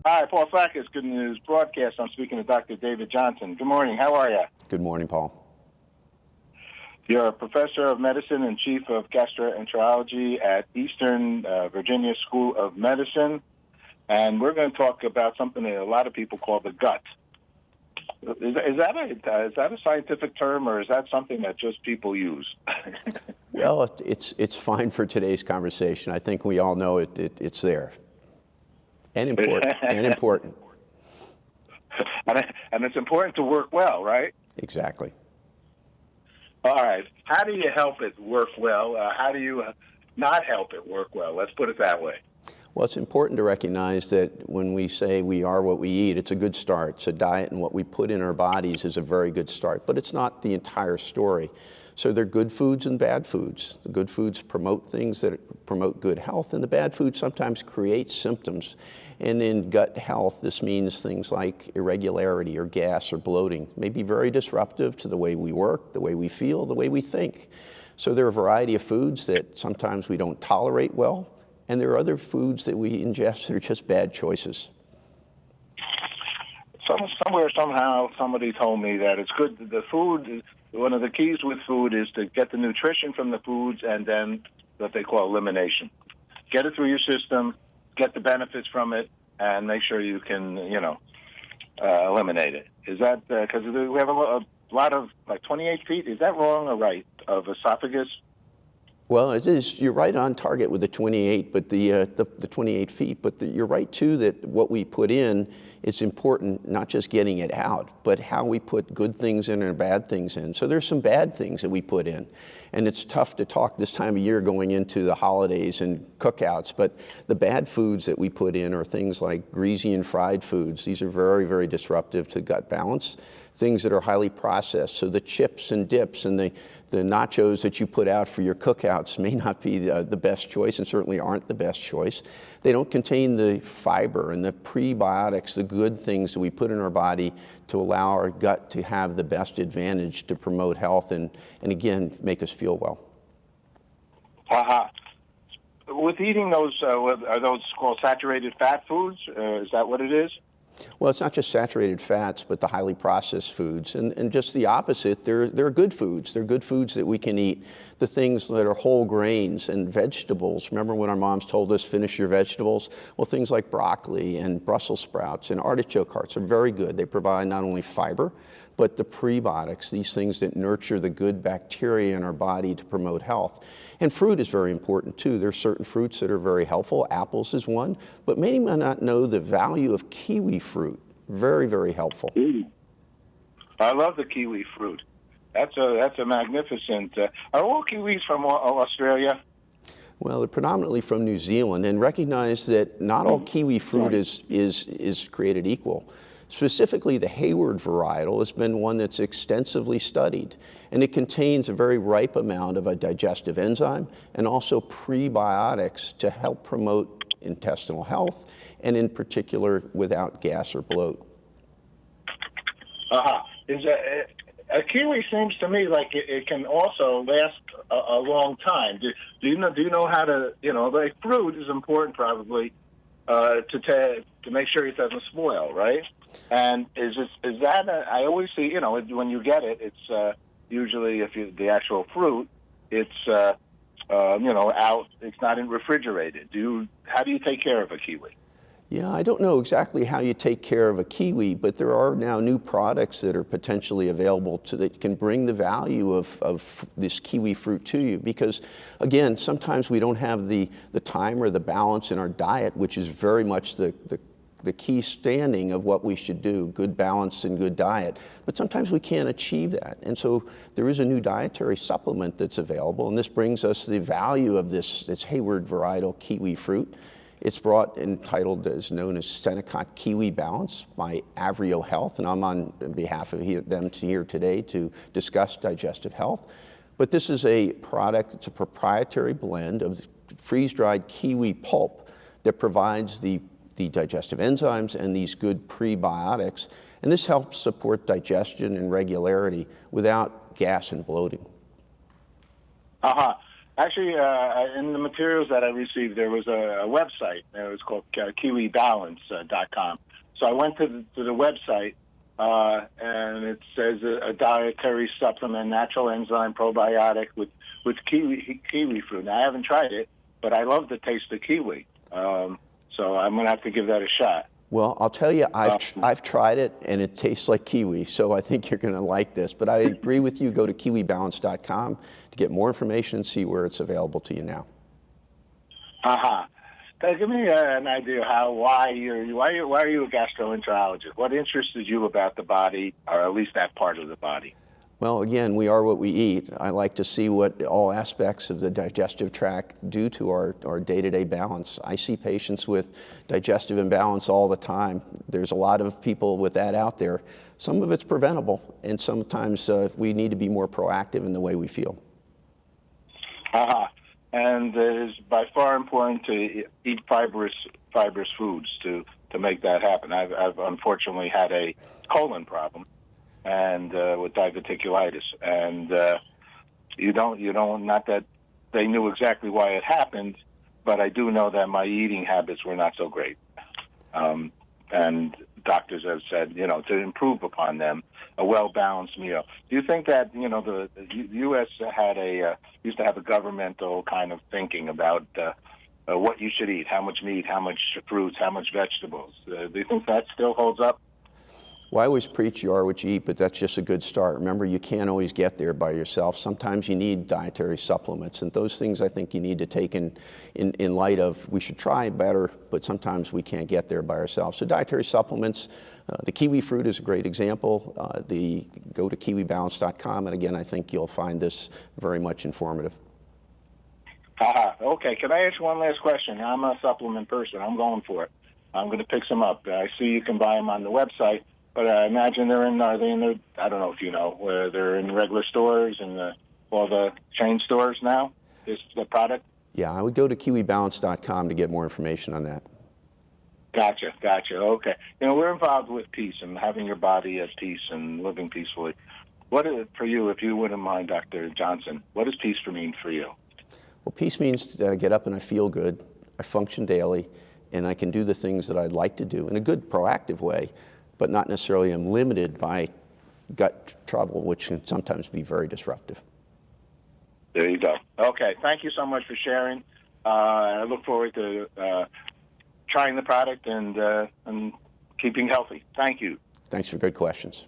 Hi, Paul Sackis, Good News Broadcast. I'm speaking to Dr. David Johnson. Good morning. How are you? Good morning, Paul. You're a professor of medicine and chief of gastroenterology at Eastern Virginia School of Medicine. And we're going to talk about something that a lot of people call the gut. Is that a scientific term, or is that something that just people use? Well, it's fine for today's conversation. I think we all know it's there. And important. And important. And it's important to work well, right? Exactly. All right. How do you help it work well? How do you not help it work well? Let's put it that way. Well, it's important to recognize that when we say we are what we eat, it's a good start. It's a diet, and what we put in our bodies is a very good start. But it's not the entire story. So there are good foods and bad foods. The good foods promote things that promote good health, and the bad foods sometimes create symptoms. And in gut health, this means things like irregularity or gas or bloating. It may be very disruptive to the way we work, the way we feel, the way we think. So there are a variety of foods that sometimes we don't tolerate well, and there are other foods that we ingest that are just bad choices. Somewhere, somehow, somebody told me that it's good. The food, one of the keys with food is to get the nutrition from the foods and then what they call elimination. Get it through your system, get the benefits from it, and make sure you can, eliminate it. Is that, because we have a lot of, like 28 feet, is that wrong or right, of esophagus? Well, it is. You're right on target with the 28, but the 28 feet. But you're right too that what we put in is important. Not just getting it out, but how we put good things in and bad things in. So there's some bad things that we put in, and it's tough to talk this time of year going into the holidays and cookouts. But the bad foods that we put in are things like greasy and fried foods. These are very, very disruptive to gut balance. Things that are highly processed. So the chips and dips and the nachos that you put out for your cookouts may not be the best choice, and certainly aren't the best choice. They don't contain the fiber and the prebiotics, the good things that we put in our body to allow our gut to have the best advantage to promote health and again, make us feel well. With eating those, are those called saturated fat foods? Is that what it is? Well, it's not just saturated fats, but the highly processed foods. And just the opposite, they're good foods. They're good foods that we can eat. The things that are whole grains and vegetables. Remember when our moms told us, finish your vegetables? Well, things like broccoli and Brussels sprouts and artichoke hearts are very good. They provide not only fiber, but the prebiotics, these things that nurture the good bacteria in our body to promote health. And fruit is very important too. There are certain fruits that are very helpful. Apples is one, but many may not know the value of kiwi fruit. Very, very helpful. I love the kiwi fruit. That's a magnificent. Are all kiwis from Australia? Well, they're predominantly from New Zealand, and recognize that not all kiwi fruit is created equal. Specifically, the Hayward varietal has been one that's extensively studied, and it contains a very ripe amount of a digestive enzyme and also prebiotics to help promote intestinal health, and in particular, without gas or bloat. A kiwi seems to me like it can also last a long time. Do you know how to, like fruit is important probably to make sure it doesn't spoil, right? And is that I always see, when you get it, it's usually the actual fruit, it's out. It's not refrigerated. How do you take care of a kiwi? Yeah, I don't know exactly how you take care of a kiwi, but there are now new products that are potentially available that can bring the value of this kiwi fruit to you. Because, again, sometimes we don't have the time or the balance in our diet, which is very much the key standing of what we should do, good balance and good diet. But sometimes we can't achieve that. And so there is a new dietary supplement that's available, and this brings us the value of this Hayward varietal kiwi fruit. It's is known as Senokot Kiwi Balance by Avrio Health, and I'm on behalf of them here today to discuss digestive health. But this is a product, it's a proprietary blend of freeze-dried kiwi pulp that provides the digestive enzymes and these good prebiotics, and this helps support digestion and regularity without gas and bloating. Actually, in the materials that I received, there was a website. It was called KiwiBalance.com. So I went to the website, and it says a dietary supplement, natural enzyme probiotic with kiwi fruit. Now, I haven't tried it, but I love the taste of kiwi. So I'm going to have to give that a shot. Well, I'll tell you, I've tried it, and it tastes like kiwi, so I think you're going to like this. But I agree with you. Go to KiwiBalance.com to get more information and see where it's available to you now. Give me an idea why are you a gastroenterologist? What interested you about the body, or at least that part of the body? Well, again, we are what we eat. I like to see what all aspects of the digestive tract do to our day-to-day balance. I see patients with digestive imbalance all the time. There's a lot of people with that out there. Some of it's preventable, and sometimes we need to be more proactive in the way we feel. And it is by far important to eat fibrous foods to make that happen. I've unfortunately had a colon problem, and with diverticulitis, and not that they knew exactly why it happened, but I do know that my eating habits were not so great, and doctors have said, to improve upon them, a well-balanced meal. Do you think that, the U.S. used to have a governmental kind of thinking about what you should eat, how much meat, how much fruits, how much vegetables? Do you think that still holds up? Well, I always preach you are what you eat, but that's just a good start. Remember, you can't always get there by yourself. Sometimes you need dietary supplements, and those things I think you need to take in light of we should try better, but sometimes we can't get there by ourselves. So dietary supplements, the kiwi fruit is a great example. Go to KiwiBalance.com, and again, I think you'll find this very much informative. Okay, can I ask you one last question? I'm a supplement person. I'm going for it. I'm going to pick some up. I see you can buy them on the website. But I imagine are they in the, I don't know if you know, where they're in regular stores and all the chain stores now, the product? Yeah, I would go to KiwiBalance.com to get more information on that. Gotcha. Okay. We're involved with peace and having your body at peace and living peacefully. What is it for you, if you wouldn't mind, Dr. Johnson, what does peace mean for you? Well, peace means that I get up and I feel good, I function daily, and I can do the things that I'd like to do in a good, proactive way, but not necessarily am limited by gut trouble, which can sometimes be very disruptive. There you go. Okay, thank you so much for sharing. I look forward to trying the product and keeping healthy. Thank you. Thanks for good questions.